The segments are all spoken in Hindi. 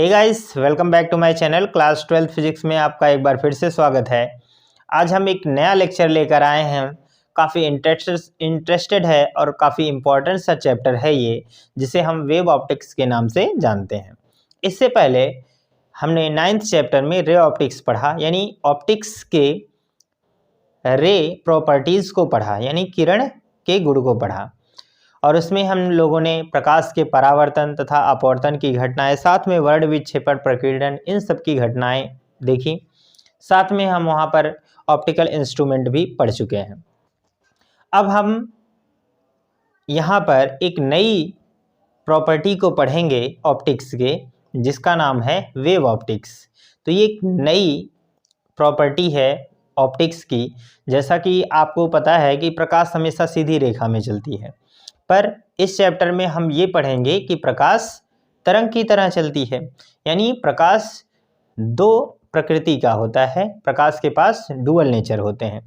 Hey guys, welcome back to my channel. Class 12 physics में आपका एक बार फिर से स्वागत है। आज हम एक नया लेक्चर लेकर आए हैं। काफ़ी इंटरेस्टेड है और काफ़ी इम्पोर्टेंट सा चैप्टर है ये, जिसे हम वेव ऑप्टिक्स के नाम से जानते हैं। इससे पहले हमने 9th चैप्टर में रे ऑप्टिक्स पढ़ा, यानी ऑप्टिक्स के रे प्रॉपर्टीज़ को पढ़ा, यानी किरण के गुण को पढ़ा। और उसमें हम लोगों ने प्रकाश के परावर्तन तथा अपवर्तन की घटनाएं, साथ में वर्ण विक्षेपण, प्रकीर्णन, इन सब की घटनाएं देखी। साथ में हम वहाँ पर ऑप्टिकल इंस्ट्रूमेंट भी पढ़ चुके हैं। अब हम यहाँ पर एक नई प्रॉपर्टी को पढ़ेंगे ऑप्टिक्स के, जिसका नाम है वेव ऑप्टिक्स। तो ये एक नई प्रॉपर्टी है ऑप्टिक्स की। जैसा कि आपको पता है कि प्रकाश हमेशा सीधी रेखा में चलती है, पर इस चैप्टर में हम ये पढ़ेंगे कि प्रकाश तरंग की तरह चलती है, यानी प्रकाश दो प्रकृति का होता है। प्रकाश के पास डुअल नेचर होते हैं।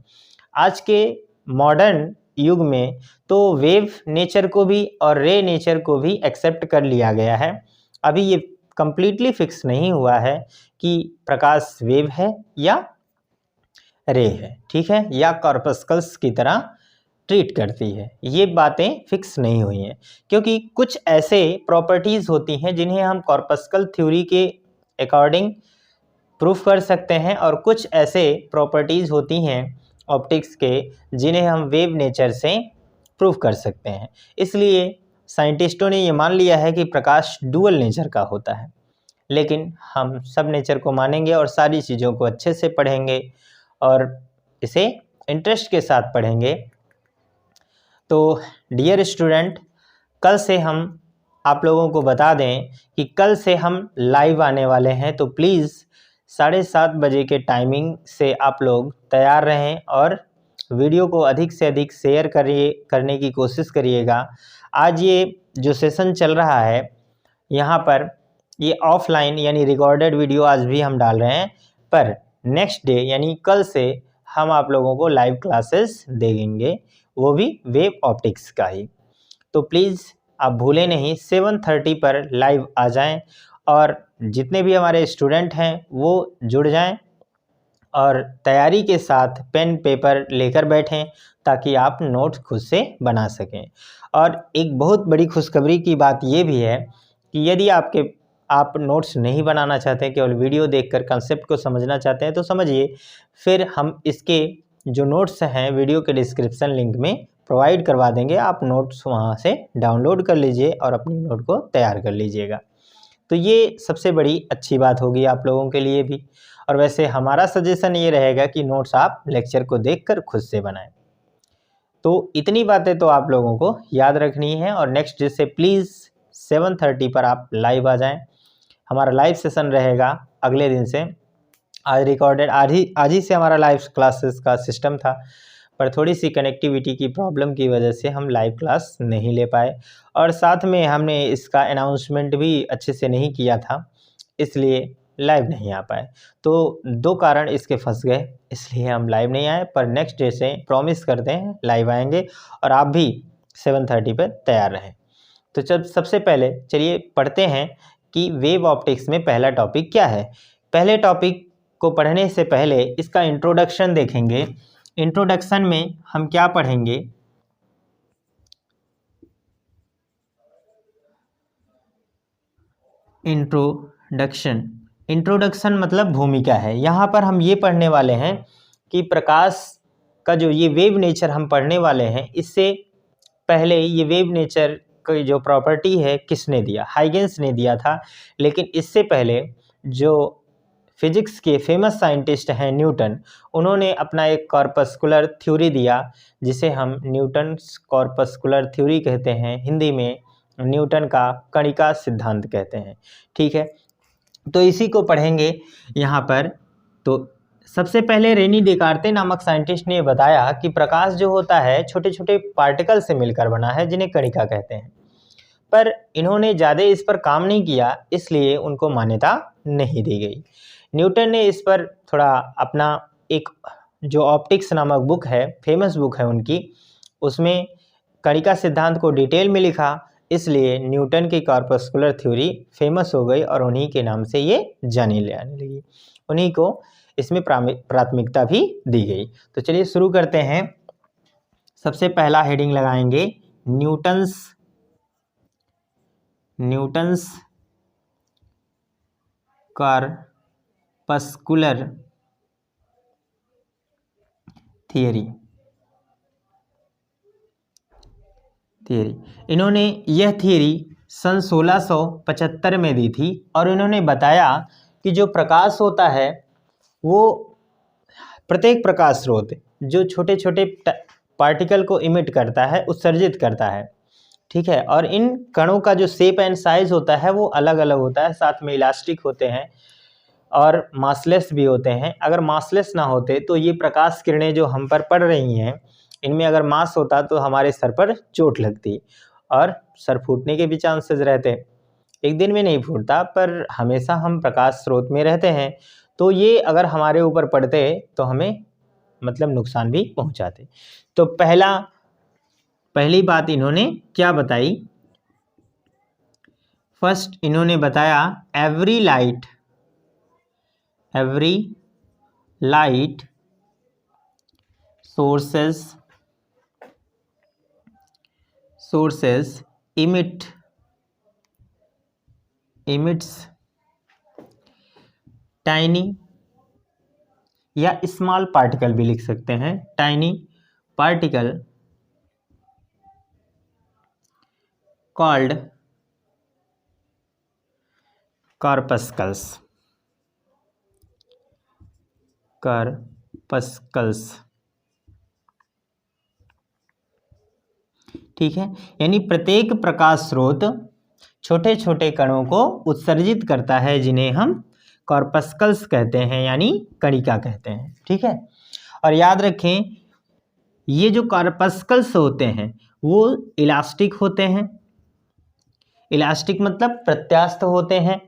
आज के मॉडर्न युग में तो वेव नेचर को भी और रे नेचर को भी एक्सेप्ट कर लिया गया है। अभी ये कंप्लीटली फिक्स नहीं हुआ है कि प्रकाश वेव है या रे है, ठीक है, या कॉर्पस्कल्स की तरह ट्रीट करती है। ये बातें फिक्स नहीं हुई हैं, क्योंकि कुछ ऐसे प्रॉपर्टीज़ होती हैं जिन्हें हम कॉर्पस्कल थ्योरी के अकॉर्डिंग प्रूफ कर सकते हैं, और कुछ ऐसे प्रॉपर्टीज़ होती हैं ऑप्टिक्स के जिन्हें हम वेव नेचर से प्रूफ कर सकते हैं। इसलिए साइंटिस्टों ने ये मान लिया है कि प्रकाश डुअल नेचर का होता है। लेकिन हम सब नेचर को मानेंगे और सारी चीज़ों को अच्छे से पढ़ेंगे और इसे इंटरेस्ट के साथ पढ़ेंगे। तो डियर स्टूडेंट, कल से हम आप लोगों को बता दें कि कल से हम लाइव आने वाले हैं। तो प्लीज़ 7:30 बजे के टाइमिंग से आप लोग तैयार रहें और वीडियो को अधिक से अधिक शेयर करने की कोशिश करिएगा। आज ये जो सेशन चल रहा है यहाँ पर, ये ऑफलाइन यानी रिकॉर्डेड वीडियो आज भी हम डाल रहे हैं, पर नेक्स्ट डे यानी कल से हम आप लोगों को लाइव क्लासेस देंगे, वो भी वेव ऑप्टिक्स का ही। तो प्लीज़ आप भूलें नहीं, 7:30 पर लाइव आ जाएं और जितने भी हमारे स्टूडेंट हैं वो जुड़ जाएं और तैयारी के साथ पेन पेपर लेकर बैठें, ताकि आप नोट्स खुद से बना सकें। और एक बहुत बड़ी खुशखबरी की बात ये भी है कि यदि आप नोट्स नहीं बनाना चाहते, केवल वीडियो देखकर कंसेप्ट को समझना चाहते हैं, तो समझिए, फिर हम इसके जो नोट्स हैं वीडियो के डिस्क्रिप्शन लिंक में प्रोवाइड करवा देंगे। आप नोट्स वहां से डाउनलोड कर लीजिए और अपनी नोट को तैयार कर लीजिएगा। तो ये सबसे बड़ी अच्छी बात होगी आप लोगों के लिए भी। और वैसे हमारा सजेशन ये रहेगा कि नोट्स आप लेक्चर को देखकर खुद से बनाएं। तो इतनी बातें तो आप लोगों को याद रखनी है, और नेक्स्ट डे से प्लीज़ 7:30 पर आप लाइव आ जाएं। हमारा लाइव सेशन रहेगा अगले दिन से। आज रिकॉर्डेड आज ही से हमारा लाइव क्लासेस का सिस्टम था, पर थोड़ी सी कनेक्टिविटी की प्रॉब्लम की वजह से हम लाइव क्लास नहीं ले पाए, और साथ में हमने इसका अनाउंसमेंट भी अच्छे से नहीं किया था, इसलिए लाइव नहीं आ पाए। तो दो कारण इसके फंस गए, इसलिए हम लाइव नहीं आए, पर नेक्स्ट डे से प्रॉमिस करते हैं लाइव आएंगे और आप भी 7:30 पर तैयार रहें। तो सबसे पहले चलिए पढ़ते हैं कि वेव ऑप्टिक्स में पहला टॉपिक क्या है। पहले टॉपिक को पढ़ने से पहले इसका इंट्रोडक्शन देखेंगे। इंट्रोडक्शन में हम क्या पढ़ेंगे? इंट्रोडक्शन मतलब भूमिका है। यहाँ पर हम ये पढ़ने वाले हैं कि प्रकाश का जो ये वेव नेचर हम पढ़ने वाले हैं, इससे पहले ये वेव नेचर की जो प्रॉपर्टी है किसने दिया? हाइगेंस ने दिया था। लेकिन इससे पहले जो फिजिक्स के फेमस साइंटिस्ट हैं न्यूटन, उन्होंने अपना एक कॉर्पस्कुलर थ्योरी दिया, जिसे हम न्यूटन्स कॉर्पस्कुलर थ्योरी कहते हैं। हिंदी में न्यूटन का कणिका सिद्धांत कहते हैं, ठीक है। तो इसी को पढ़ेंगे यहाँ पर। तो सबसे पहले रेनी डेकार्ते नामक साइंटिस्ट ने बताया कि प्रकाश जो होता है छोटे छोटे पार्टिकल से मिलकर बना है, जिन्हें कणिका कहते हैं। पर इन्होंने ज़्यादा इस पर काम नहीं किया, इसलिए उनको मान्यता नहीं दी गई। न्यूटन ने इस पर थोड़ा अपना एक जो ऑप्टिक्स नामक बुक है, फेमस बुक है उनकी, उसमें कणिका सिद्धांत को डिटेल में लिखा। इसलिए न्यूटन की कॉर्पस्कुलर थ्योरी फेमस हो गई और उन्हीं के नाम से ये जानी जाने लगी, उन्हीं को इसमें प्राथमिकता भी दी गई। तो चलिए शुरू करते हैं। सबसे पहला हेडिंग लगाएंगे न्यूटन्स कॉर्पस्कुलर थियरी। इन्होंने यह थियरी सन 1675 में दी थी और इन्होंने बताया कि जो प्रकाश होता है वो प्रत्येक प्रकाश स्रोत जो छोटे छोटे पार्टिकल को इमिट करता है, उत्सर्जित करता है, ठीक है। और इन कणों का जो शेप एंड साइज होता है वो अलग अलग होता है, साथ में इलास्टिक होते हैं और मासलेस भी होते हैं। अगर मासलेस ना होते तो ये प्रकाश किरणें जो हम पर पड़ रही हैं, इनमें अगर मास होता तो हमारे सर पर चोट लगती और सर फूटने के भी चांसेस रहते। एक दिन में नहीं फूटता, पर हमेशा हम प्रकाश स्रोत में रहते हैं, तो ये अगर हमारे ऊपर पड़ते तो हमें मतलब नुकसान भी पहुंचाते। तो पहली बात इन्होंने क्या बताई, फर्स्ट इन्होंने बताया every light sources emits tiny या स्मॉल पार्टिकल भी लिख सकते हैं, टाइनी पार्टिकल कॉल्ड corpuscles। ठीक है, यानी प्रत्येक प्रकाश स्रोत छोटे छोटे कणों को उत्सर्जित करता है, जिन्हें हम कॉर्पस्कल्स कहते हैं, यानी कणिका कहते हैं, ठीक है। और याद रखें ये जो कॉर्पस्कल्स होते हैं वो इलास्टिक होते हैं। इलास्टिक मतलब प्रत्यास्थ होते हैं,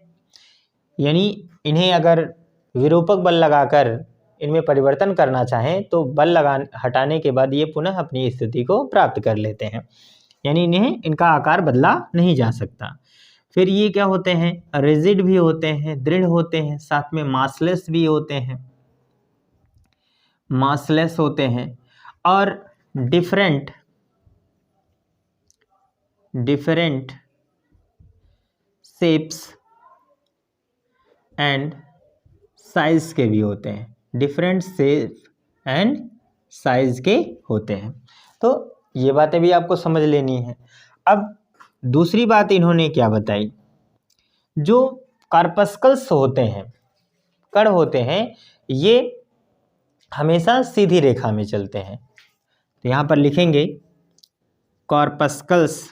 यानी इन्हें अगर विरूपक बल लगाकर इनमें परिवर्तन करना चाहें तो बल हटाने के बाद ये पुनः अपनी स्थिति को प्राप्त कर लेते हैं, यानी इन्हें इनका आकार बदला नहीं जा सकता। फिर ये क्या होते हैं, रिजिड भी होते हैं, दृढ़ होते हैं, साथ में मासलेस भी होते हैं, और डिफरेंट शेप्स एंड साइज के भी होते हैं, डिफरेंट शेप एंड साइज के होते हैं। तो ये बातें भी आपको समझ लेनी है। अब दूसरी बात इन्होंने क्या बताई, जो कॉर्पस्कल्स होते हैं, कण होते हैं, ये हमेशा सीधी रेखा में चलते हैं। तो यहाँ पर लिखेंगे कॉर्पस्कल्स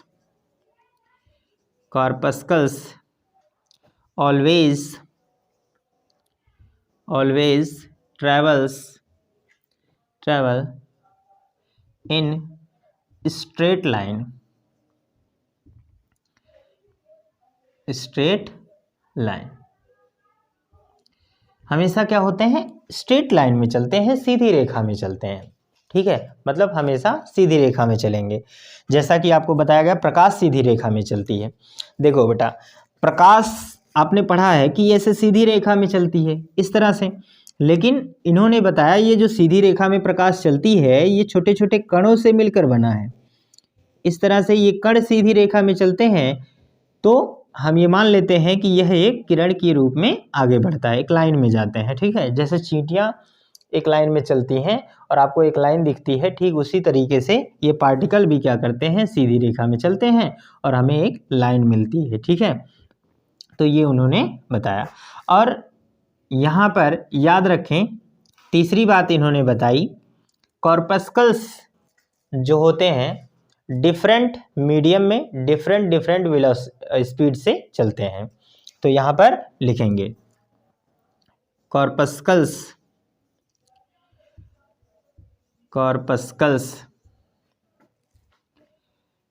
always travel in straight line हमेशा क्या होते हैं, स्ट्रेट लाइन में चलते हैं, सीधी रेखा में चलते हैं, ठीक है। मतलब हमेशा सीधी रेखा में चलेंगे। जैसा कि आपको बताया गया प्रकाश सीधी रेखा में चलती है। देखो बेटा, प्रकाश आपने पढ़ा है कि ऐसे सीधी रेखा में चलती है इस तरह से, लेकिन इन्होंने बताया ये जो सीधी रेखा में प्रकाश चलती है ये छोटे छोटे कणों से मिलकर बना है। इस तरह से ये कण सीधी रेखा में चलते हैं तो हम ये मान लेते हैं कि यह एक किरण के रूप में आगे बढ़ता है, एक लाइन में जाते हैं, ठीक है। जैसे चींटियां एक लाइन में चलती हैं और आपको एक लाइन दिखती है, ठीक उसी तरीके से ये पार्टिकल भी क्या करते हैं, सीधी रेखा में चलते हैं और हमें एक लाइन मिलती है, ठीक है। तो ये उन्होंने बताया। और यहाँ पर याद रखें तीसरी बात इन्होंने बताई, कॉर्पस्कल्स जो होते हैं डिफरेंट मीडियम में डिफरेंट स्पीड से चलते हैं। तो यहाँ पर लिखेंगे corpuscles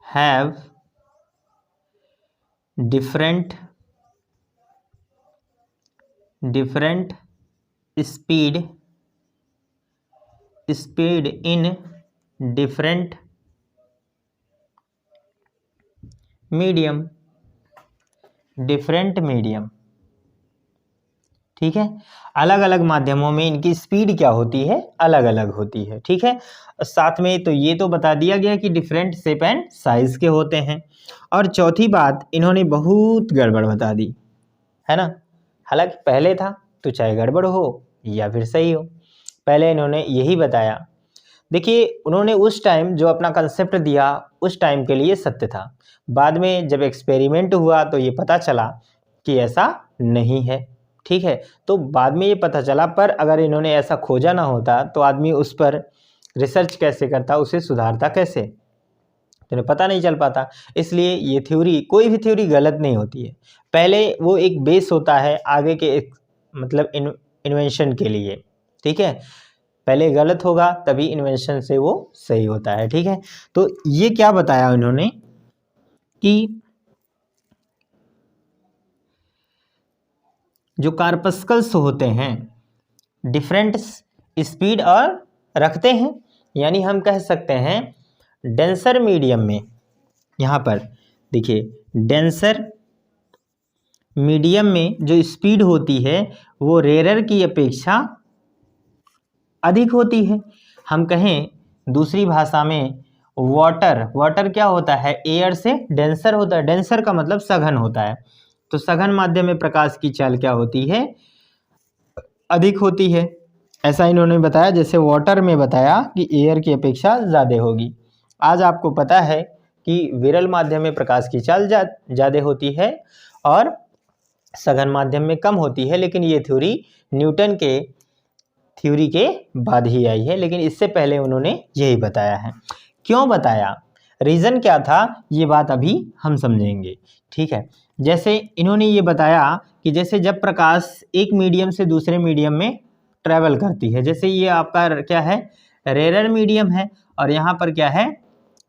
have different speed in different medium, different medium, ठीक है। अलग अलग माध्यमों में इनकी स्पीड क्या होती है, अलग अलग होती है, ठीक है। साथ में तो ये तो बता दिया गया कि डिफरेंट शेप एंड साइज के होते हैं। और चौथी बात इन्होंने बहुत गड़बड़ बता दी, है ना। हालांकि पहले था तो चाहे गड़बड़ हो या फिर सही हो, पहले इन्होंने यही बताया। देखिए उन्होंने उस टाइम जो अपना कंसेप्ट दिया उस टाइम के लिए सत्य था, बाद में जब एक्सपेरिमेंट हुआ तो ये पता चला कि ऐसा नहीं है, ठीक है। तो बाद में ये पता चला, पर अगर इन्होंने ऐसा खोजा ना होता तो आदमी उस पर रिसर्च कैसे करता, उसे सुधारता कैसे, तो इन्हें पता नहीं चल पाता। इसलिए ये थ्योरी, कोई भी थ्योरी गलत नहीं होती है, पहले वो एक बेस होता है आगे के एक मतलब इन्वेंशन के लिए, ठीक है। पहले गलत होगा तभी इन्वेंशन से वो सही होता है, ठीक है। तो ये क्या बताया उन्होंने कि जो कार्पस्कल्स होते हैं डिफरेंट स्पीड और रखते हैं, यानी हम कह सकते हैं डेंसर मीडियम में, यहाँ पर देखिए डेंसर मीडियम में जो स्पीड होती है वो रेयर की अपेक्षा अधिक होती है। हम कहें दूसरी भाषा में वाटर क्या होता है, एयर से डेंसर होता है, डेंसर का मतलब सघन होता है। तो सघन माध्यम में प्रकाश की चाल क्या होती है, अधिक होती है, ऐसा इन्होंने बताया। जैसे वाटर में बताया कि एयर की अपेक्षा ज़्यादा होगी। आज आपको पता है कि विरल माध्यम में प्रकाश की चाल ज़्यादा होती है और सघन माध्यम में कम होती है, लेकिन ये थ्योरी न्यूटन के थ्योरी के बाद ही आई है, लेकिन इससे पहले उन्होंने यही बताया है। क्यों बताया, रीज़न क्या था, ये बात अभी हम समझेंगे, ठीक है। जैसे इन्होंने ये बताया कि जैसे जब प्रकाश एक मीडियम से दूसरे मीडियम में ट्रैवल करती है, जैसे ये आपका क्या है, रेयर मीडियम है और यहाँ पर क्या है,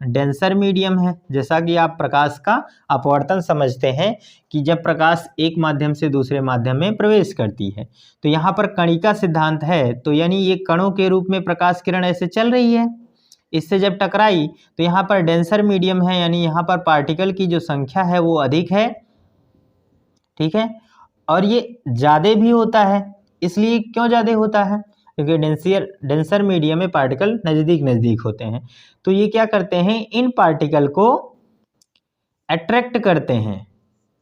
डेंसर मीडियम है। जैसा कि आप प्रकाश का अपवर्तन समझते हैं कि जब प्रकाश एक माध्यम से दूसरे माध्यम में प्रवेश करती है तो यहाँ पर कणिका सिद्धांत है, तो यानी ये कणों के रूप में प्रकाश किरण ऐसे चल रही है, इससे जब टकराई तो यहाँ पर डेंसर मीडियम है, यानी यहाँ पर पार्टिकल की जो संख्या है वो अधिक है, ठीक है। और ये ज़्यादा भी होता है, इसलिए क्यों ज़्यादा होता है, क्योंकि डेंसर मीडियम में पार्टिकल नज़दीक होते हैं, तो ये क्या करते हैं, इन पार्टिकल को अट्रैक्ट करते हैं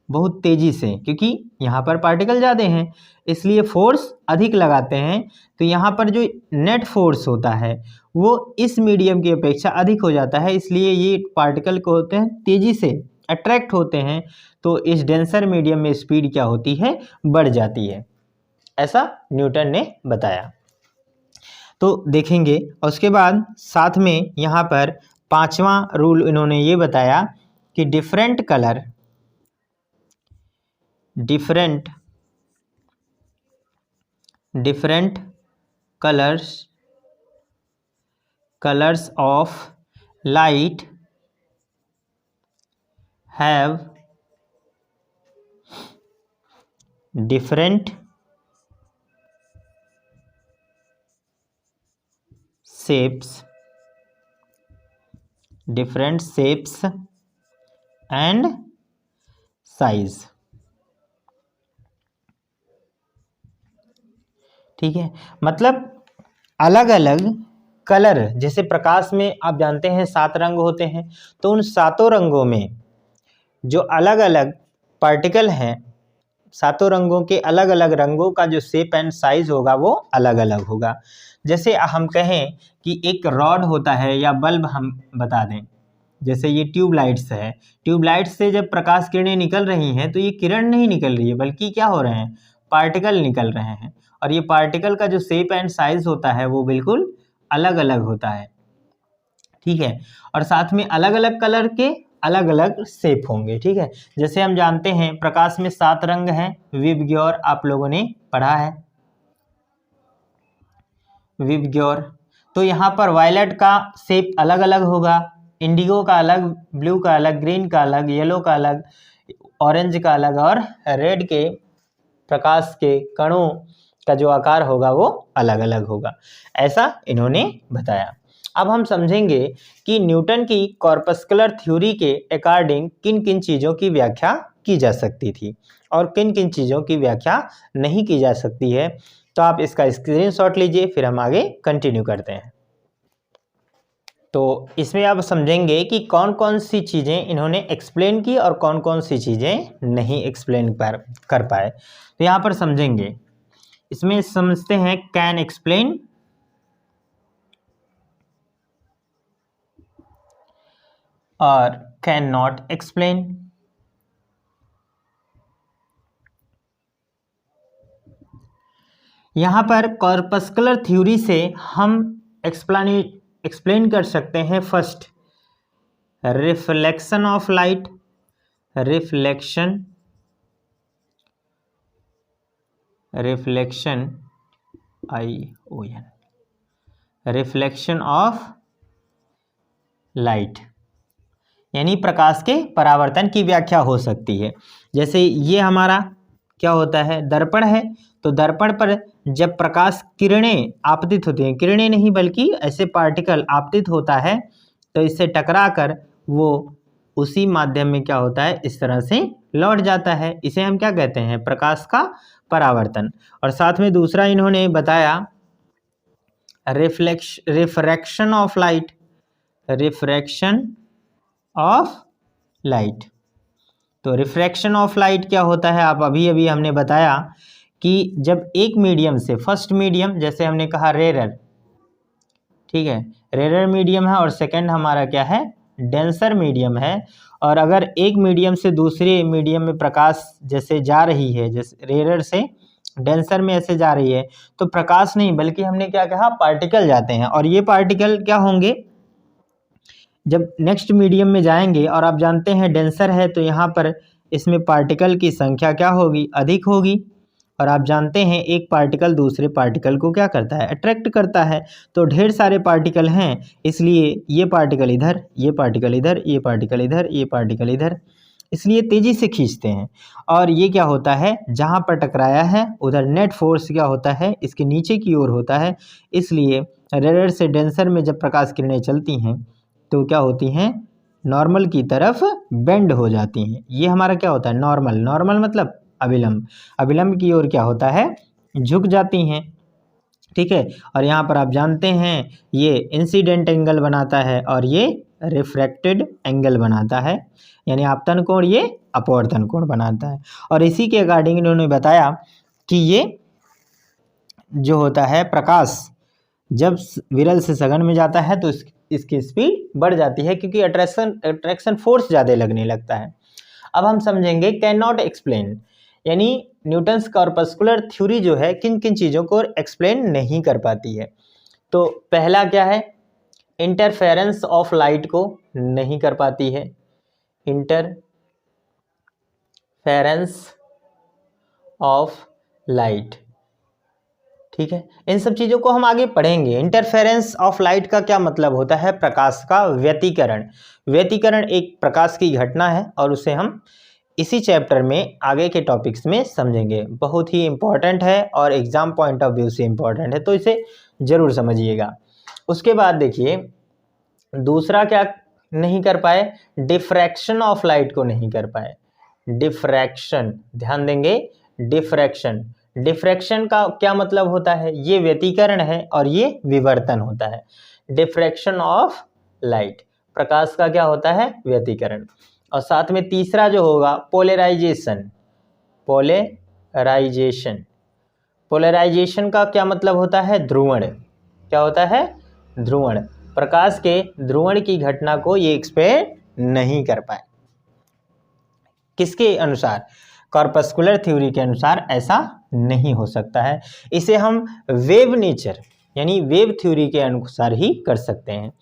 बहुत तेज़ी से, क्योंकि यहाँ पर पार्टिकल ज़्यादा हैं इसलिए फोर्स अधिक लगाते हैं। तो यहाँ पर जो नेट फोर्स होता है वो इस मीडियम की अपेक्षा अधिक हो जाता है, इसलिए ये पार्टिकल को होते हैं तेज़ी से अट्रैक्ट होते हैं, तो इस डेंसर मीडियम में स्पीड क्या होती है, बढ़ जाती है, ऐसा न्यूटन ने बताया। तो देखेंगे और उसके बाद साथ में यहाँ पर पांचवा रूल इन्होंने ये बताया कि different colours of light have different shapes and size, ठीक है। मतलब अलग अलग कलर, जैसे प्रकाश में आप जानते हैं 7 रंग होते हैं, तो उन 7 रंगों में जो अलग अलग पार्टिकल हैं, 7 रंगों के अलग अलग रंगों का जो शेप एंड साइज होगा वो अलग अलग होगा। जैसे हम कहें कि एक रॉड होता है या बल्ब हम बता दें, जैसे ये ट्यूबलाइट्स है, ट्यूबलाइट्स से जब प्रकाश किरणें निकल रही हैं तो ये किरण नहीं निकल रही है बल्कि क्या हो रहे हैं, पार्टिकल निकल रहे हैं, और ये पार्टिकल का जो शेप एंड साइज होता है वो बिल्कुल अलग अलग होता है, ठीक है। और साथ में अलग अलग कलर के अलग अलग शेप होंगे, ठीक है। जैसे हम जानते हैं प्रकाश में 7 रंग हैं, विबग्योर आप लोगों ने पढ़ा है, विबग्योर। तो यहाँ पर वायलेट का शेप अलग अलग होगा, इंडिगो का अलग, ब्लू का अलग, ग्रीन का अलग, येलो का अलग, ऑरेंज का अलग, और रेड के प्रकाश के कणों का जो आकार होगा वो अलग अलग होगा, ऐसा इन्होंने बताया। अब हम समझेंगे कि न्यूटन की कॉर्पस्कुलर थ्योरी के अकॉर्डिंग किन किन चीज़ों की व्याख्या की जा सकती थी और किन किन चीज़ों की व्याख्या नहीं की जा सकती है। तो आप इसका स्क्रीनशॉट लीजिए, फिर हम आगे कंटिन्यू करते हैं। तो इसमें आप समझेंगे कि कौन कौन सी चीज़ें इन्होंने एक्सप्लेन की और कौन कौन सी चीज़ें नहीं एक्सप्लेन कर पाए। तो यहाँ पर समझेंगे, इसमें समझते हैं कैन एक्सप्लेन और कैन नॉट एक्सप्लेन। यहाँ पर कॉर्पस्कुलर थ्योरी से हम एक्सप्लेन कर सकते हैं first reflection of light, reflection ION, reflection of light यानी प्रकाश के परावर्तन की व्याख्या हो सकती है। जैसे ये हमारा क्या होता है, दर्पण है, तो दर्पण पर जब प्रकाश किरणें आपतित होती हैं, किरणें नहीं बल्कि ऐसे पार्टिकल आपतित होता है, तो इससे टकराकर वो उसी माध्यम में क्या होता है, इस तरह से लौट जाता है। इसे हम क्या कहते हैं, प्रकाश का परावर्तन। और साथ में दूसरा इन्होंने बताया refraction of light, refraction of light. तो रिफ्रैक्शन ऑफ लाइट क्या होता है, आप अभी अभी हमने बताया कि जब एक मीडियम से, फर्स्ट मीडियम जैसे हमने कहा रेरर, ठीक है, रेरर मीडियम है, और सेकंड हमारा क्या है, डेंसर मीडियम है। और अगर एक मीडियम से दूसरे मीडियम में प्रकाश जैसे जा रही है, जैसे रेरर से डेंसर में ऐसे जा रही है, तो प्रकाश नहीं बल्कि हमने क्या कहा, पार्टिकल जाते हैं। और ये पार्टिकल क्या होंगे, जब नेक्स्ट मीडियम में जाएंगे, और आप जानते हैं डेंसर है तो यहाँ पर इसमें पार्टिकल की संख्या क्या होगी, अधिक होगी। और आप जानते हैं एक पार्टिकल दूसरे पार्टिकल को क्या करता है, अट्रैक्ट करता है। तो ढेर सारे पार्टिकल हैं, इसलिए ये पार्टिकल इधर, ये पार्टिकल इधर, ये पार्टिकल इधर, ये पार्टिकल इधर, इसलिए तेज़ी से खींचते हैं। और ये क्या होता है, जहाँ पर टकराया है उधर नेट फोर्स क्या होता है, इसके नीचे की ओर होता है। इसलिए रेरर से डेंसर में जब प्रकाश किरणें चलती हैं तो क्या होती हैं, नॉर्मल की तरफ बेंड हो जाती हैं। ये हमारा क्या होता है, नॉर्मल, नॉर्मल मतलब अभिलंब, अभिलंब की ओर क्या होता है, झुक जाती हैं, ठीक है। और यहाँ पर आप जानते हैं ये इंसिडेंट एंगल बनाता है और ये रिफ्रैक्टेड एंगल बनाता है, यानी आपतन कोण ये अपवर्तन कोण बनाता है। और इसी के अकॉर्डिंग इन्होंने बताया कि ये जो होता है प्रकाश जब विरल से सघन में जाता है तो इसकी स्पीड बढ़ जाती है, क्योंकि अट्रैक्शन फोर्स ज़्यादा लगने लगता है। अब हम समझेंगे कैन नॉट एक्सप्लेन, यानी न्यूटन्स कॉर्पस्कुलर थ्योरी जो है किन किन चीज़ों को एक्सप्लेन नहीं कर पाती है। तो पहला क्या है, इंटरफेरेंस ऑफ लाइट को नहीं कर पाती है, इंटरफेरेंस ऑफ लाइट, ठीक है। इन सब चीज़ों को हम आगे पढ़ेंगे। इंटरफेरेंस ऑफ लाइट का क्या मतलब होता है, प्रकाश का व्यतिकरण। व्यतिकरण एक प्रकाश की घटना है और उसे हम इसी चैप्टर में आगे के टॉपिक्स में समझेंगे। बहुत ही इम्पॉर्टेंट है और एग्जाम पॉइंट ऑफ व्यू से इम्पॉर्टेंट है, तो इसे ज़रूर समझिएगा। उसके बाद देखिए दूसरा क्या नहीं कर पाए, डिफ्रैक्शन ऑफ लाइट को नहीं कर पाए। डिफ्रैक्शन, ध्यान देंगे, डिफ्रैक्शन, डिफ्रैक्शन का क्या मतलब होता है, ये व्यतिकरण है और ये विवर्तन होता है। डिफ्रैक्शन ऑफ लाइट, प्रकाश का क्या होता है, व्यतिकरण। और साथ में तीसरा जो होगा पोलराइजेशन, पोलराइजेशन, पोलराइजेशन का क्या मतलब होता है, ध्रुवण, क्या होता है, ध्रुवण। प्रकाश के ध्रुवण की घटना को ये एक्सप्लेन नहीं कर पाए। किसके अनुसार, कॉर्पस्कुलर थ्योरी के अनुसार ऐसा नहीं हो सकता है। इसे हम वेव नेचर यानी वेव थ्योरी के अनुसार ही कर सकते हैं।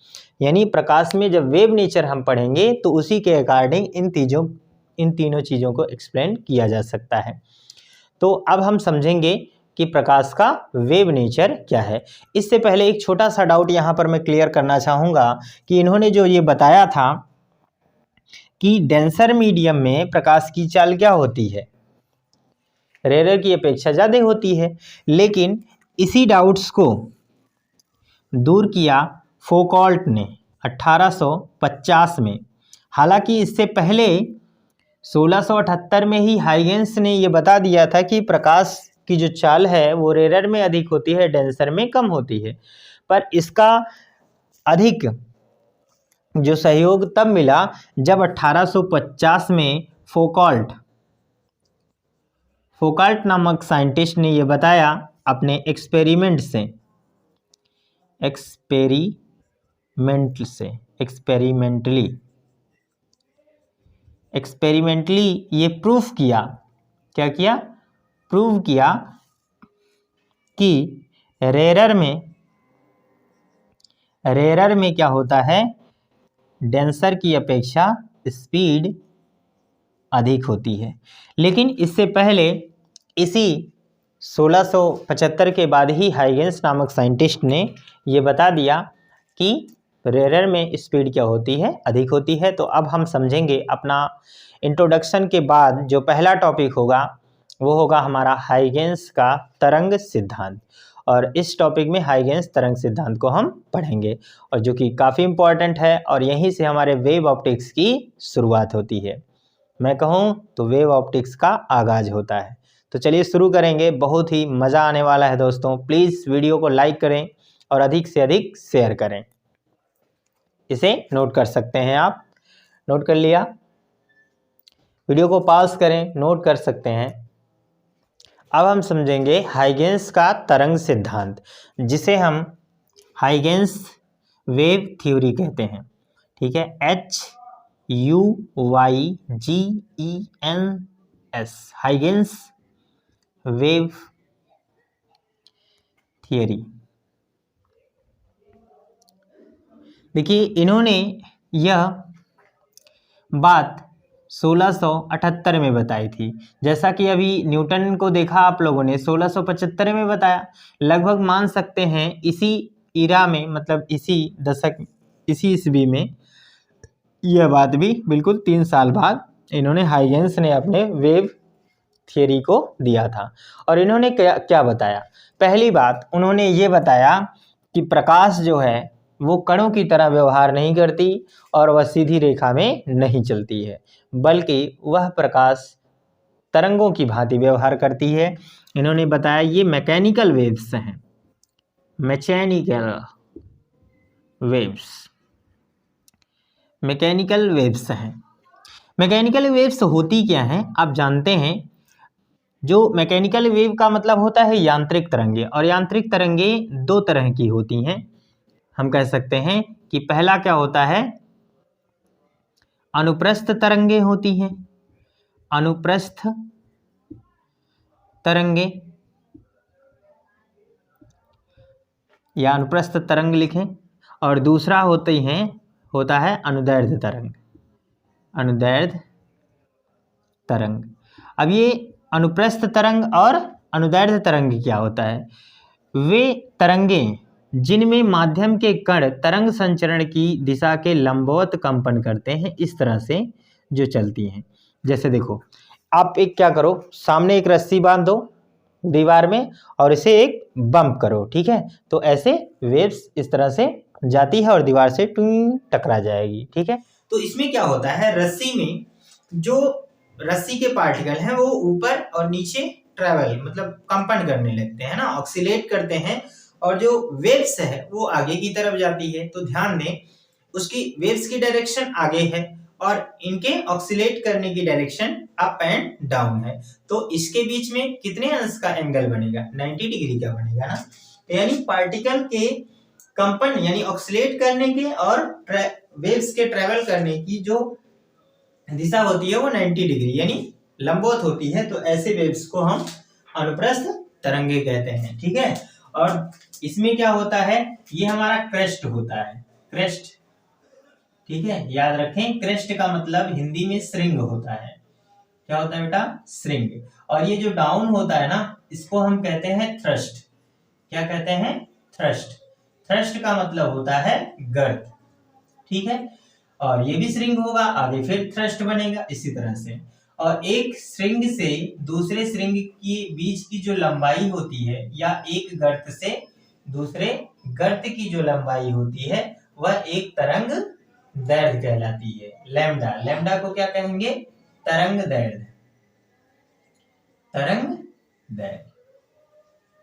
यानी प्रकाश में जब वेव नेचर हम पढ़ेंगे तो उसी के अकॉर्डिंग इन तीनों चीज़ों को एक्सप्लेन किया जा सकता है। तो अब हम समझेंगे कि प्रकाश का वेव नेचर क्या है। इससे पहले एक छोटा सा डाउट यहाँ पर मैं क्लियर करना चाहूँगा कि इन्होंने जो ये बताया था कि डेंसर मीडियम में प्रकाश की चाल क्या होती है, रेरर की अपेक्षा ज़्यादा होती है, लेकिन इसी डाउट्स को दूर किया फौकॉल्ट ने 1850 में, हालांकि इससे पहले 1678 में ही हाइगेंस ने ये बता दिया था कि प्रकाश की जो चाल है वो रेयर में अधिक होती है, डेंसर में कम होती है। पर इसका अधिक जो सहयोग तब मिला जब 1850 में फौकॉल्ट नामक साइंटिस्ट ने ये बताया अपने एक्सपेरिमेंटली ये प्रूफ किया, क्या किया, प्रूव किया कि रेयर में क्या होता है, डेंसर की अपेक्षा स्पीड अधिक होती है। लेकिन इससे पहले इसी 1675 के बाद ही हाइगेंस नामक साइंटिस्ट ने ये बता दिया कि रेयर में स्पीड क्या होती है, अधिक होती है। तो अब हम समझेंगे अपना इंट्रोडक्शन के बाद जो पहला टॉपिक होगा वो होगा हमारा हाइगेंस का तरंग सिद्धांत, और इस टॉपिक में हाइगेंस तरंग सिद्धांत को हम पढ़ेंगे, और जो कि काफ़ी इम्पॉर्टेंट है, और यहीं से हमारे वेव ऑप्टिक्स की शुरुआत होती है। मैं कहूँ तो वेव ऑप्टिक्स का आगाज होता है। तो चलिए शुरू करेंगे, बहुत ही मज़ा आने वाला है दोस्तों। प्लीज़ वीडियो को लाइक करें और अधिक से अधिक शेयर करें। इसे नोट कर सकते हैं आप, नोट कर लिया, वीडियो को पॉज करें, नोट कर सकते हैं। अब हम समझेंगे हाइगेंस का तरंग सिद्धांत, जिसे हम हाइगेंस वेव थ्योरी कहते हैं। ठीक है, HUYGENS, हाइगेंस वेव थियरी। देखिए, इन्होंने यह बात 1678 में बताई थी। जैसा कि अभी न्यूटन को देखा आप लोगों ने 1675 में बताया, लगभग मान सकते हैं इसी ईरा में, मतलब इसी दशक, इसी ईस्वी में यह बात भी बिल्कुल 3 साल बाद इन्होंने हाइगेंस ने अपने वेव थियरी को दिया था। और इन्होंने क्या बताया, पहली बात उन्होंने ये बताया कि प्रकाश जो है वो कणों की तरह व्यवहार नहीं करती और वह सीधी रेखा में नहीं चलती है, बल्कि वह प्रकाश तरंगों की भांति व्यवहार करती है। इन्होंने बताया ये मैकेनिकल वेव्स हैं, मैकेनिकल वेव्स होती क्या हैं आप जानते हैं। जो मैकेनिकल वेव का मतलब होता है यांत्रिक तरंगे, और यांत्रिक तरंगे 2 तरह की होती हैं। हम कह सकते हैं कि पहला क्या होता है, अनुप्रस्थ तरंगे होती हैं, अनुप्रस्थ तरंगे या अनुप्रस्थ तरंग लिखें, और दूसरा होता है अनुदैर्ध्य तरंग। अब ये अनुप्रस्थ तरंग और अनुदैर्ध्य तरंग क्या होता है, वे तरंगे जिनमें माध्यम के कण तरंग संचरण की दिशा के लंबवत कंपन करते हैं, इस तरह से जो चलती हैं। जैसे देखो, आप एक क्या करो, सामने एक रस्सी बांध दो दीवार में और इसे एक बम्प करो, ठीक है, तो ऐसे वेव्स इस तरह से जाती है और दीवार से टकरा जाएगी। ठीक है, तो इसमें क्या होता है, रस्सी में जो रस्सी के पार्टिकल हैं वो ऊपर और नीचे ट्रेवल, मतलब कंपन करने लगते हैं ना, ऑक्सीलेट करते हैं, और जो वेव्स है वो आगे की तरफ जाती है। तो ध्यान दें, उसकी वेव्स की डायरेक्शन आगे है और इनके ऑक्सीलेट करने की डायरेक्शन अप एंड डाउन है। तो इसके बीच में कितने अंश का एंगल बनेगा, 90 डिग्री का बनेगा ना। यानी पार्टिकल के कंपन यानी ऑक्सीलेट करने के और वेव्स के ट्रेवल करने की जो दिशा होती है वो 90 डिग्री यानी लंबवत होती है। तो ऐसे वेव्स को हम अनुप्रस्थ तरंगे कहते हैं। ठीक है, और इसमें क्या होता है, ये हमारा क्रेस्ट होता है, क्रेस्ट। ठीक है, याद रखें, क्रेस्ट का मतलब हिंदी में श्रृंग होता है। क्या होता है बेटा, श्रृंग। और ये जो डाउन होता है ना, इसको हम कहते हैं थ्रस्ट। क्या कहते हैं, थ्रस्ट। थ्रस्ट का मतलब होता है गर्त। ठीक है, और ये भी श्रृंग होगा, आगे फिर थ्रस्ट बनेगा इसी तरह से। और एक श्रृंग से दूसरे श्रृंग की बीच की जो लंबाई होती है, या एक गर्त से दूसरे गर्त की जो लंबाई होती है वह एक तरंग दैर्ध्य कहलाती है। लैम्डा, लैम्डा को क्या कहेंगे? तरंग दैर्ध्य, तरंग दैर्ध्य।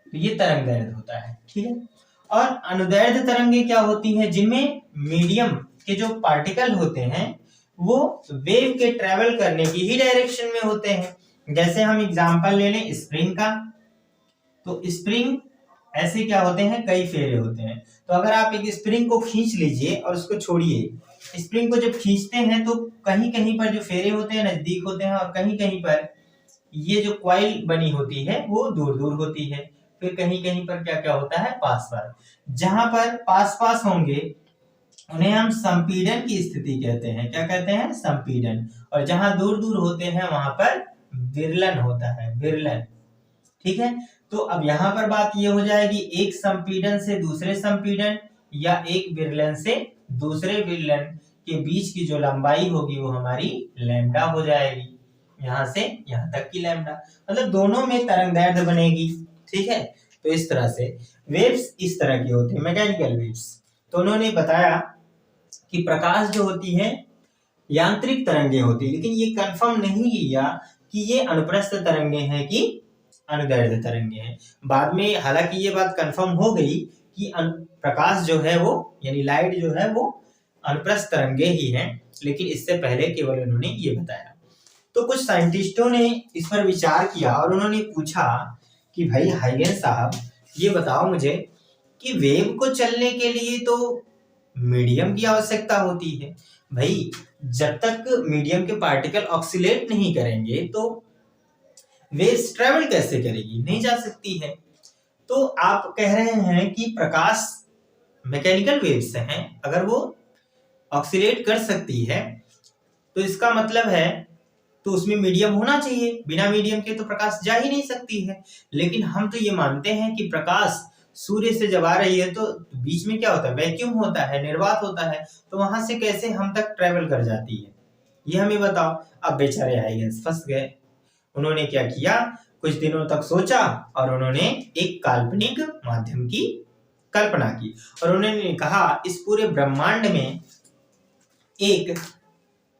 तो ये तरंग दैर्ध्य होता है, ठीक है। और अनुदैर्ध्य तरंगे क्या होती हैं? जिनमें मीडियम के जो पार्टिकल होते हैं वो वेव के ट्रेवल करने की ही डायरेक्शन में होते हैं। जैसे हम एग्जांपल ले लें स्प्रिंग का, तो स्प्रिंग ऐसे क्या होते हैं? कई फेरे होते हैं। तो अगर आप एक स्प्रिंग को खींच लीजिए और उसको छोड़िए, स्प्रिंग को जब खींचते हैं तो कहीं कहीं पर जो फेरे होते हैं नजदीक होते हैं और कहीं कहीं पर ये जो कॉइल बनी होती है वो दूर दूर होती है। फिर कहीं कहीं पर क्या क्या होता है? पास पास। जहां पर पास पास होंगे उन्हें हम संपीड़न की स्थिति कहते हैं। क्या कहते हैं? संपीड़न। और जहां दूर दूर होते हैं वहां पर विरलन होता है, विरलन, ठीक है। तो अब यहाँ पर बात ये हो जाएगी, एक संपीड़न से दूसरे संपीड़न या एक विरलन से दूसरे विरलन के बीच की जो लंबाई होगी वो हमारी लैम्डा हो जाएगी। यहां से यहां तक की लैम्डा, मतलब दोनों में तरंगदैर्ध्य बनेगी, ठीक है। तो इस तरह से वेव्स इस तरह की होती है, मैकेनिकल वेव्स। तो उन्होंने बताया कि प्रकाश जो होती है यांत्रिक तरंगे होती है, लेकिन ये कंफर्म नहीं किया कि ये अनुप्रस्थ तरंगे हैं कि अनुदैर्ध्य तरंगे हैं। बाद में हालांकि ये बात कंफर्म हो गई कि प्रकाश जो है वो यानी लाइट जो है वो अनुप्रस्थ तरंगे ही हैं, लेकिन इससे पहले केवल उन्होंने ये बताया। तो कुछ साइंटिस्टों ने इस पर विचार किया और उन्होंने पूछा कि भाई हाइगेंस साहब ये बताओ मुझे कि वेव को चलने के लिए तो मीडियम की आवश्यकता होती है। भाई जब तक मीडियम के पार्टिकल ऑक्सीलेट नहीं करेंगे तो वेव्स ट्रेवल कैसे करेगी? नहीं जा सकती है। तो आप कह रहे हैं कि प्रकाश मैकेनिकल वेव्स हैं, अगर वो ऑक्सीलेट कर सकती है तो इसका मतलब है तो उसमें मीडियम होना चाहिए, बिना मीडियम के तो प्रकाश जा ही नहीं सकती है। लेकिन हम तो ये मानते हैं कि प्रकाश सूर्य से जब आ रही है तो बीच में क्या होता है? वैक्यूम होता है, निर्वात होता है, तो वहां से कैसे हम तक ट्रेवल कर जाती है, ये हमें बताओ। अब बेचारे हाइगेंस फंस गए। उन्होंने क्या किया? कुछ दिनों तक सोचा और उन्होंने एक काल्पनिक माध्यम की कल्पना की और उन्होंने कहा इस पूरे ब्रह्मांड में एक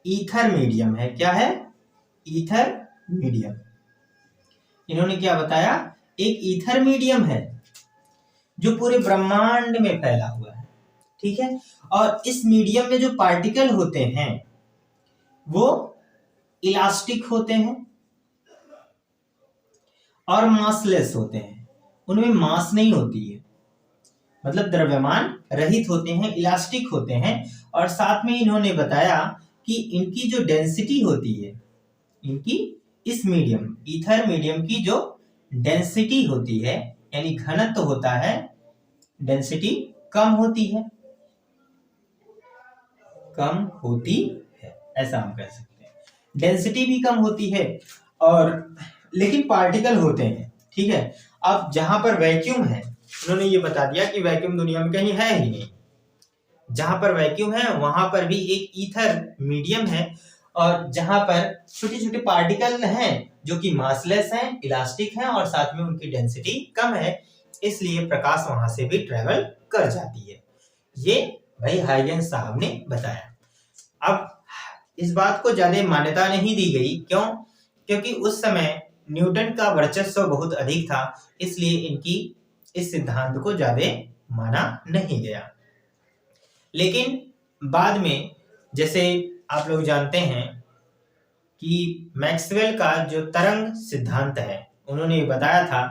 ईथर मीडियम है। क्या है? Ether medium. इन्होंने क्या बताया? एक ईथर मीडियम है जो पूरे ब्रह्मांड में फैला हुआ है, ठीक है। और इस मीडियम में जो पार्टिकल होते हैं वो इलास्टिक होते हैं और मासलेस होते हैं, उनमें मास नहीं होती है, मतलब द्रव्यमान रहित होते हैं, इलास्टिक होते हैं। और साथ में इन्होंने बताया कि इनकी जो डेंसिटी होती है, इनकी इस मीडियम ईथर मीडियम की जो डेंसिटी होती है यानी घनत्व होता है, डेंसिटी कम होती है, कम होती है, ऐसा हम कह सकते हैं। डेंसिटी भी कम होती है और लेकिन पार्टिकल होते हैं, ठीक है। अब जहां पर वैक्यूम है, उन्होंने ये बता दिया कि वैक्यूम दुनिया में कहीं है ही नहीं। जहां पर वैक्यूम है वहां पर भी एक ईथर मीडियम है और जहां पर छोटे छोटे पार्टिकल हैं जो कि मासलेस हैं, इलास्टिक हैं और साथ में उनकी डेंसिटी कम है, इसलिए प्रकाश वहां से भी ट्रेवल कर जाती है। ये भाई हाइगेंस साहब ने बताया। अब इस बात को ज्यादा मान्यता नहीं दी गई, क्यों? क्योंकि उस समय न्यूटन का वर्चस्व बहुत अधिक था, इसलिए इनकी इस सिद्धांत को ज्यादा माना नहीं गया। लेकिन बाद में जैसे आप लोग जानते हैं कि मैक्सवेल का जो तरंग सिद्धांत है, उन्होंने बताया था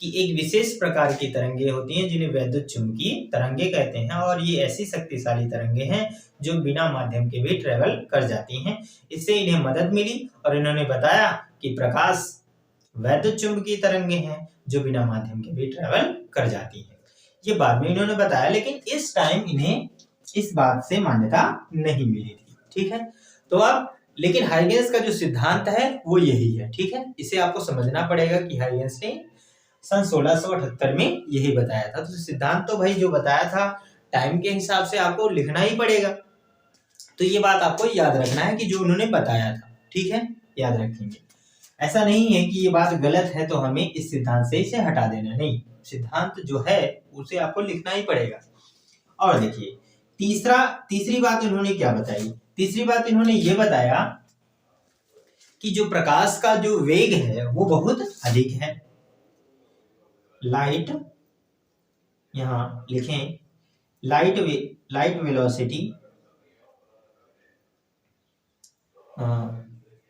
कि एक विशेष प्रकार की तरंगे होती हैं जिन्हें वैद्युत चुंबकीय तरंगे कहते हैं और ये ऐसी शक्तिशाली तरंगे हैं जो बिना माध्यम के भी ट्रेवल कर जाती हैं। इससे इन्हें मदद मिली और इन्होंने बताया कि प्रकाश वैद्युत चुंबकीय तरंगे हैं जो बिना माध्यम के भी ट्रेवल कर जाती हैं। ये बाद में इन्होंने बताया, लेकिन इस टाइम इन्हें इस बात से मान्यता नहीं मिली थी, ठीक है। तो अब लेकिन हाइगेंस का जो सिद्धांत है वो यही है, ठीक है। इसे आपको समझना पड़ेगा कि हाइगेंस ने सन 1678 में यही बताया था। तो सिद्धांत तो भाई जो बताया था टाइम के हिसाब से आपको लिखना ही पड़ेगा, तो ये बात आपको याद रखना है कि जो उन्होंने बताया था, ठीक है, याद रखेंगे। ऐसा नहीं है कि ये बात गलत है तो हमें इस सिद्धांत से इसे हटा देना, नहीं, सिद्धांत जो है उसे आपको लिखना ही पड़ेगा। और देखिए तीसरी बात इन्होंने क्या बताई, तीसरी बात इन्होंने ये बताया कि जो प्रकाश का जो वेग है वो बहुत अधिक है। लाइट, यहां लिखें लाइट वेलोसिटी,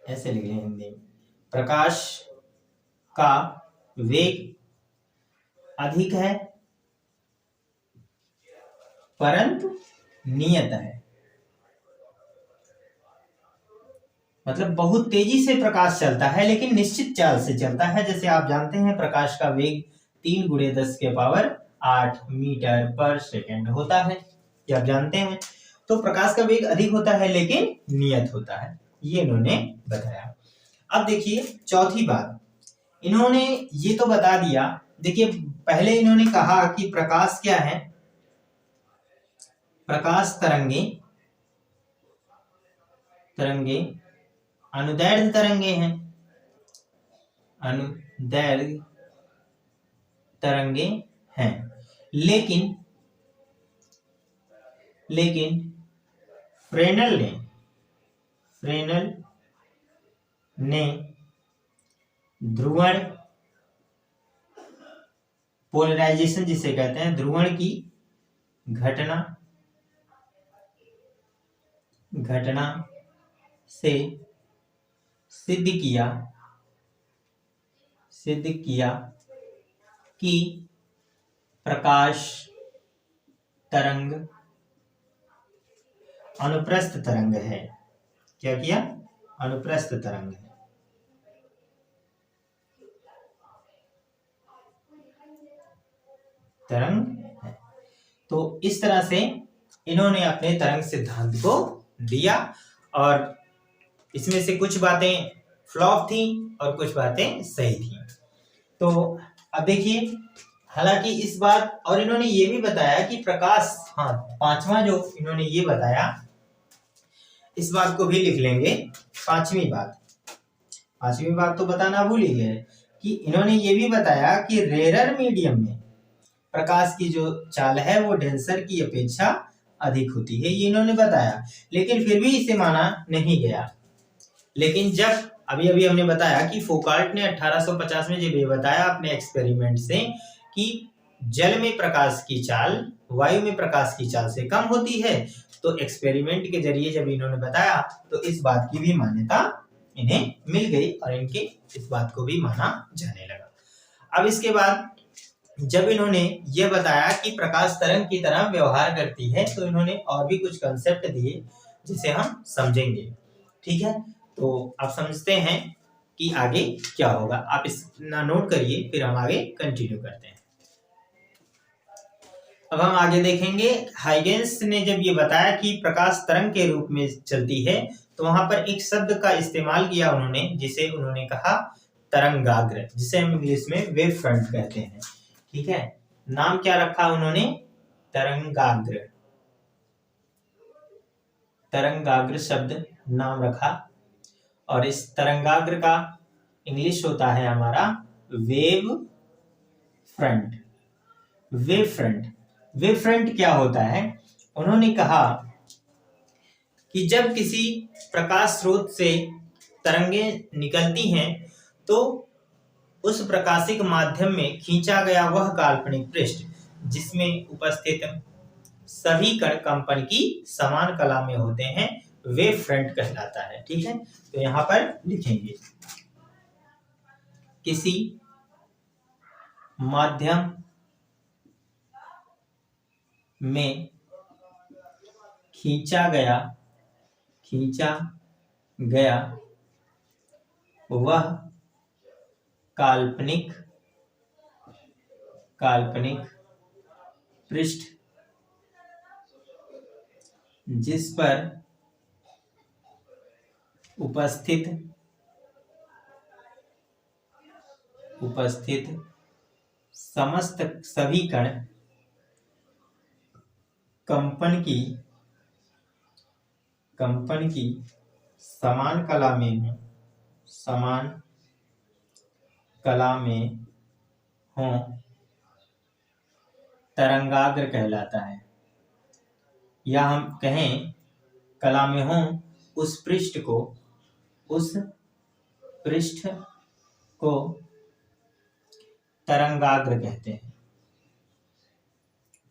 ऐसे लिख लें हिंदी में, प्रकाश का वेग अधिक है परंतु नियत है। मतलब बहुत तेजी से प्रकाश चलता है लेकिन निश्चित चाल से चलता है। जैसे आप जानते हैं प्रकाश का वेग 3 × 10⁸ मीटर पर सेकंड होता है, ये आप जानते हैं। तो प्रकाश का वेग अधिक होता है लेकिन नियत होता है, ये इन्होंने बताया। अब देखिए चौथी बात, इन्होंने ये तो बता दिया। देखिए पहले इन्होंने कहा कि प्रकाश क्या है, प्रकाश तरंगे अनुदैर्ध्य तरंगे हैं, अनुदैर्ध्य तरंगे हैं। लेकिन फ्रेनेल ने ध्रुवण पोलराइजेशन जिसे कहते हैं, ध्रुवण की घटना से सिद्ध किया कि प्रकाश तरंग अनुप्रस्थ तरंग है। क्या किया? अनुप्रस्थ तरंग है। तो इस तरह से इन्होंने अपने तरंग सिद्धांत को दिया और इसमें से कुछ बातें फ्लॉप थी और कुछ बातें सही थी। तो अब देखिए, हालांकि इस बात, और इन्होंने ये भी बताया कि प्रकाश, पांचवा जो इन्होंने ये बताया, इस बात को भी लिख लेंगे। पांचवी बात तो बताना भूल ही गए कि इन्होंने ये भी बताया कि रेरर मीडियम में प्रकाश की जो चाल है वो डेंसर की अपेक्षा अधिक होती है, ये इन्होंने बताया। लेकिन फिर भी इसे माना नहीं गया। लेकिन जब अभी हमने बताया कि फोकाल्ट ने 1850 में जब ये बताया अपने एक्सपेरिमेंट से कि जल में प्रकाश की चाल वायु में प्रकाश की चाल से कम होती है, तो एक्सपेरिमेंट के जरिए जब इन्होंने बताया तो इस बात की भी मान्यता इन्हें मिल गई और इनके इस बात को भी माना जाने लगा। अब इसके बाद जब इन्होंने ये बताया कि प्रकाश तरंग की तरह व्यवहार करती है, तो इन्होंने और भी कुछ कंसेप्ट दिए जिसे हम समझेंगे। ठीक है, तो आप समझते हैं कि आगे क्या होगा। आप इस नोट करिए, फिर हम आगे कंटिन्यू करते हैं। अब हम आगे देखेंगे, हाइगेंस ने जब ये बताया कि प्रकाश तरंग के रूप में चलती है, तो वहां पर एक शब्द का इस्तेमाल किया उन्होंने, जिसे उन्होंने कहा तरंगाग्र, जिसे हम इंग्लिश में वेव फ्रंट कहते हैं। ठीक है, नाम क्या रखा उन्होंने? तरंगाग्र शब्द नाम रखा। और इस तरंगाग्र का इंग्लिश होता है हमारा वेव फ्रंट। वेव फ्रंट क्या होता है? उन्होंने कहा कि जब किसी प्रकाश स्रोत से तरंगे निकलती हैं तो उस प्रकाशिक माध्यम में खींचा गया वह काल्पनिक पृष्ठ जिसमें उपस्थित सभी कण कंपन की समान कला में होते हैं, वेव फ्रंट कहलाता है। ठीक है, तो यहां पर लिखेंगे किसी माध्यम में खींचा गया वह काल्पनिक पृष्ठ जिस पर उपस्थित समस्त सभी कण कंपन की समान कला में हों तरंगाग्र कहलाता है। या हम कहें कला में हो उस पृष्ठ को तरंगाग्र कहते हैं।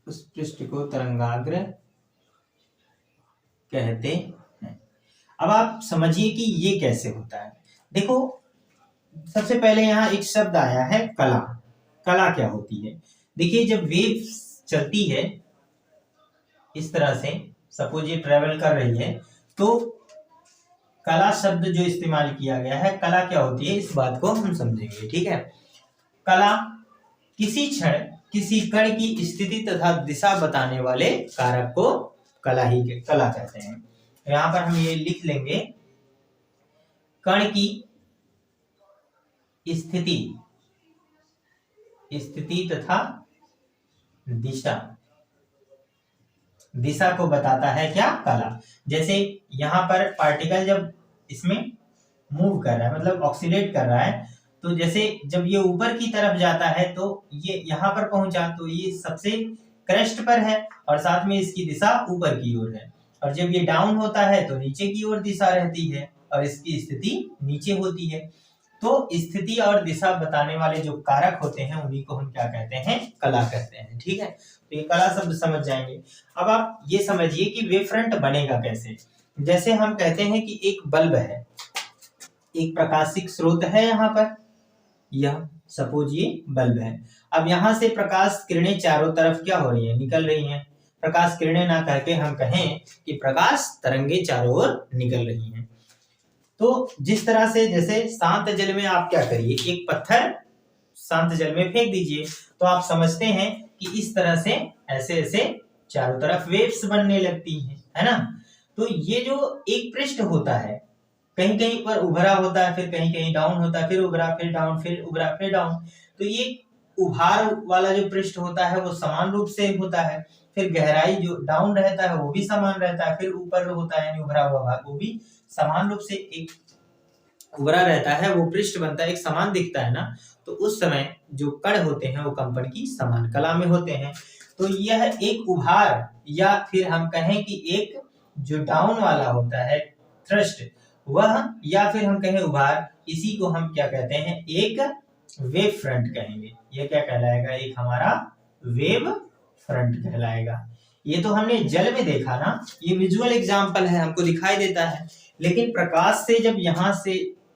उस पृष्ठ को तरंगाग्र कहते हैं। अब आप समझिए कि ये कैसे होता है। देखो, सबसे पहले यहाँ एक शब्द आया है कला। कला क्या होती है? देखिए, जब वेव चलती है इस तरह से, सपोज ये ट्रेवल कर रही है, तो कला शब्द जो इस्तेमाल किया गया है, कला क्या होती है इस बात को हम समझेंगे। ठीक है, कला किसी क्षण किसी कण की स्थिति तथा दिशा बताने वाले कारक को कला कहते हैं। यहां पर हम ये लिख लेंगे, कण की स्थिति तथा दिशा को बताता है क्या? कला। जैसे यहां पर पार्टिकल जब इसमें मूव कर रहा है, मतलब ऑक्सीलेट कर रहा है, तो जैसे जब ये ऊपर की तरफ जाता है तो ये यहाँ पर पहुंचा, तो ये सबसे क्रेस्ट पर है और साथ में इसकी दिशा ऊपर की ओर है। और जब ये डाउन होता है तो नीचे की ओर दिशा रहती है और इसकी स्थिति नीचे होती है। तो स्थिति और दिशा बताने वाले जो कारक होते हैं उन्हीं को हम क्या कहते हैं? कला कहते हैं। ठीक है, तो ये कला शब्द समझ जाएंगे। अब आप ये समझिए कि वेव फ्रंट बनेगा कैसे। जैसे हम कहते हैं कि एक बल्ब है, एक प्रकाशिक स्रोत है यहाँ पर, यह सपोज ये बल्ब है। अब यहाँ से प्रकाश किरणें चारों तरफ क्या हो रही है? निकल रही हैं। प्रकाश किरणें ना कहके हम कहें कि प्रकाश तरंगे चारों ओर निकल रही हैं। तो जिस तरह से, जैसे शांत जल में आप क्या करिए, एक पत्थर शांत जल में फेंक दीजिए, तो आप समझते हैं कि इस तरह से ऐसे ऐसे चारों तरफ वेव्स बनने लगती हैं, है ना। तो ये जो एक पृष्ठ होता है, कहीं कहीं पर उभरा होता है, फिर कहीं कहीं डाउन होता है, फिर उभरा, फिर डाउन, फिर उभरा, फिर डाउन। तो ये उभार वाला जो पृष्ठ होता है वो समान रूप से होता है। फिर गहराई जो डाउन रहता है वो भी समान रहता है। फिर ऊपर होता है यानी उभरा हुआ भाग, वो भी समान रूप से एक उभरा रहता है, वो पृष्ठ बनता है, एक समान दिखता है ना। तो उस समय जो कण होते हैं वो कंपन की समान कला में होते हैं। तो यह एक उभार, या फिर हम कहें कि एक जो डाउन वाला होता है थ्रस्ट, वह, या फिर हम कहें उभार, इसी को हम क्या कहते हैं? एक वेव फ्रंट कहेंगे। यह क्या कहलाएगा? एक हमारा वेव फ्रंट कहलाएगा। ये तो हमने जल में देखा ना, ये विजुअल एग्जांपल है, हमको दिखाई देता है। लेकिन प्रकाश से जब यहां से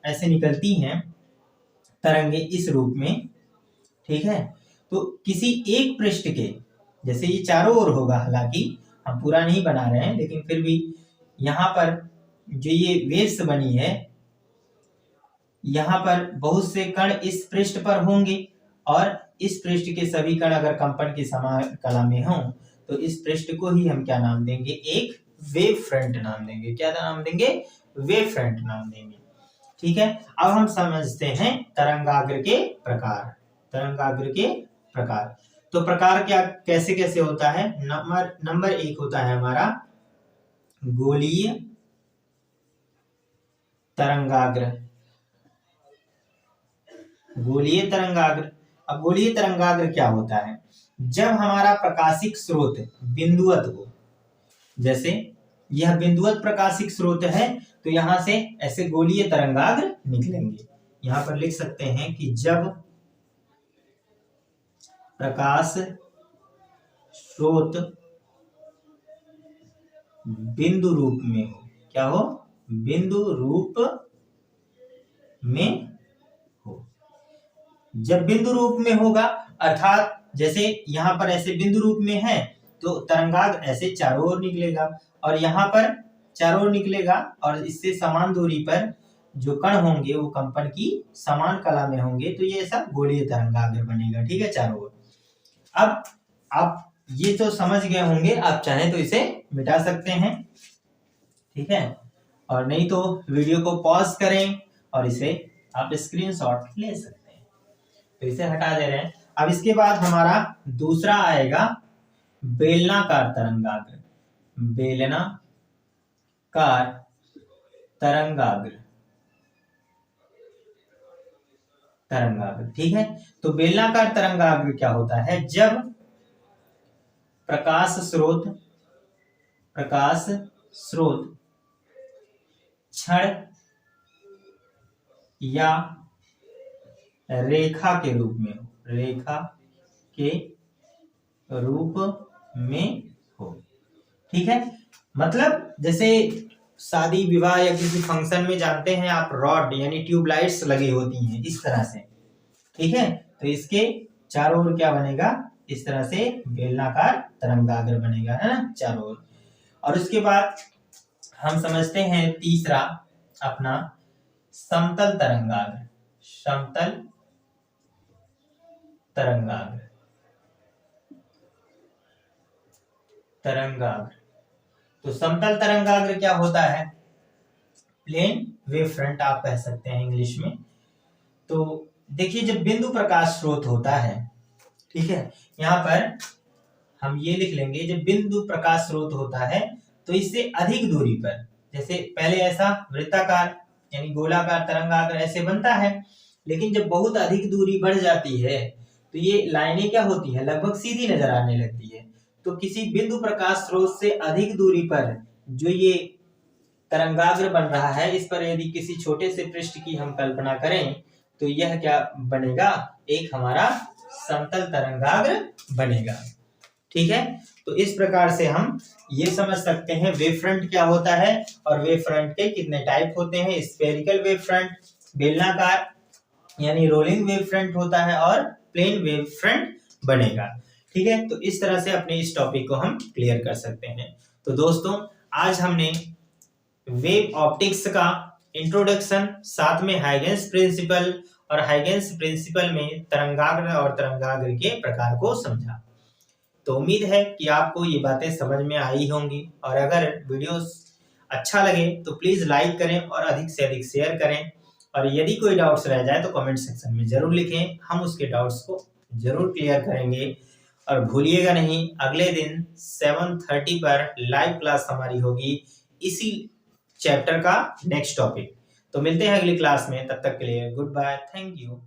ऐसे निकलती हैं तरंगे इस रूप में, ठीक है, तो किसी एक पृष्ठ के, जैसे ये चारों ओर होगा, हालांकि हम पूरा नहीं बना रहे हैं, लेकिन फिर भी यहाँ पर जो ये वेव्स बनी है, यहाँ पर बहुत से कण इस पृष्ठ पर होंगे और इस पृष्ठ के सभी कण अगर कंपन की समान कला में हों तो इस पृष्ठ को ही हम क्या नाम देंगे? एक वेव फ्रंट नाम देंगे। क्या नाम देंगे? वेव फ्रंट नाम देंगे। ठीक है, अब हम समझते हैं तरंगाग्र के प्रकार। तरंगाग्र के प्रकार, तो प्रकार क्या कैसे कैसे होता है? नंबर एक होता है हमारा गोलीय तरंगाग्र। गोलीय तरंगाग्र। अब गोलीय तरंगाग्र क्या होता है? जब हमारा प्रकाशिक स्रोत बिंदुवत हो, जैसे यह बिंदुवत प्रकाशिक स्रोत है, तो यहां से ऐसे गोलीय तरंगाग्र निकलेंगे। यहां पर लिख सकते हैं कि जब प्रकाश स्रोत बिंदु रूप में हो, क्या हो? बिंदु रूप में हो। जब बिंदु रूप में होगा, अर्थात जैसे यहाँ पर ऐसे बिंदु रूप में है, तो तरंगाग्र ऐसे चारों ओर निकलेगा, और यहाँ पर चारों ओर निकलेगा, और इससे समान दूरी पर जो कण होंगे वो कंपन की समान कला में होंगे, तो ये ऐसा गोलीय तरंगाग्र बनेगा। ठीक है, चारों ओर। अब आप ये तो समझ गए होंगे, आप चाहें तो इसे मिटा सकते हैं, ठीक है, और नहीं तो वीडियो को पॉज करें और इसे आप स्क्रीनशॉट ले सकते हैं। तो इसे हटा दे रहे हैं। अब इसके बाद हमारा दूसरा आएगा बेलनाकार तरंगाग्र। बेलनाकार तरंगाग्र। ठीक है, तो बेलनाकार तरंगाग्र क्या होता है? जब प्रकाश स्रोत क्षण या रेखा के रूप में हो। ठीक है, मतलब जैसे शादी विवाह या किसी फंक्शन में जानते हैं आप, रॉड यानी ट्यूबलाइट्स लगी होती हैं इस तरह से। ठीक है, तो इसके चारों ओर क्या बनेगा, इस तरह से बेलनाकार तरंगाग्र बनेगा, है ना, चारों ओर। और उसके बाद हम समझते हैं तीसरा अपना समतल तरंगाग्र। तो समतल तरंगाग्र क्या होता है, प्लेन वेव फ्रंट आप कह सकते हैं इंग्लिश में। तो देखिए, जब बिंदु प्रकाश स्रोत होता है, ठीक है, यहाँ पर हम ये लिख लेंगे, जब बिंदु प्रकाश स्रोत होता है तो इससे अधिक दूरी पर, जैसे पहले ऐसा वृत्ताकार यानी गोलाकार तरंगाग्र ऐसे बनता है, लेकिन जब बहुत अधिक दूरी बढ़ जाती है तो ये लाइनें क्या होती है, लगभग सीधी नजर आने लगती है। तो किसी बिंदु प्रकाश स्रोत से अधिक दूरी पर जो ये तरंगाग्र बन रहा है, इस पर यदि किसी छोटे से पृष्ठ की हम कल्पना करें तो यह क्या बनेगा, एक हमारा समतल तरंगाग्र बनेगा। ठीक है, तो इस प्रकार से हम ये समझ सकते हैं वेव फ्रंट क्या होता है और वेव फ्रंट के कितने टाइप होते हैं। स्फेरिकल वेव फ्रंट, बेलनाकार यानी रोलिंग वेव फ्रंट होता है, और प्लेन वेव फ्रंट बनेगा। ठीक है, तो इस तरह से अपने इस टॉपिक को हम क्लियर कर सकते हैं। तो दोस्तों, आज हमने वेव ऑप्टिक्स का इंट्रोडक्शन, साथ में हाइगेंस प्रिंसिपल और हाइगेंस प्रिंसिपल में तरंगाग्र और तरंगाग्र के प्रकार को समझा। तो उम्मीद है कि आपको ये बातें समझ में आई होंगी, और अगर वीडियो अच्छा लगे तो प्लीज लाइक करें और अधिक से अधिक शेयर करें। और यदि कोई डाउट्स रह जाए तो कमेंट सेक्शन में जरूर लिखें, हम उसके डाउट्स को जरूर क्लियर करेंगे। और भूलिएगा नहीं, अगले दिन 7:30 पर लाइव क्लास हमारी होगी इसी चैप्टर का नेक्स्ट टॉपिक। तो मिलते हैं अगली क्लास में, तब तक के लिए गुड बाय, थैंक यू।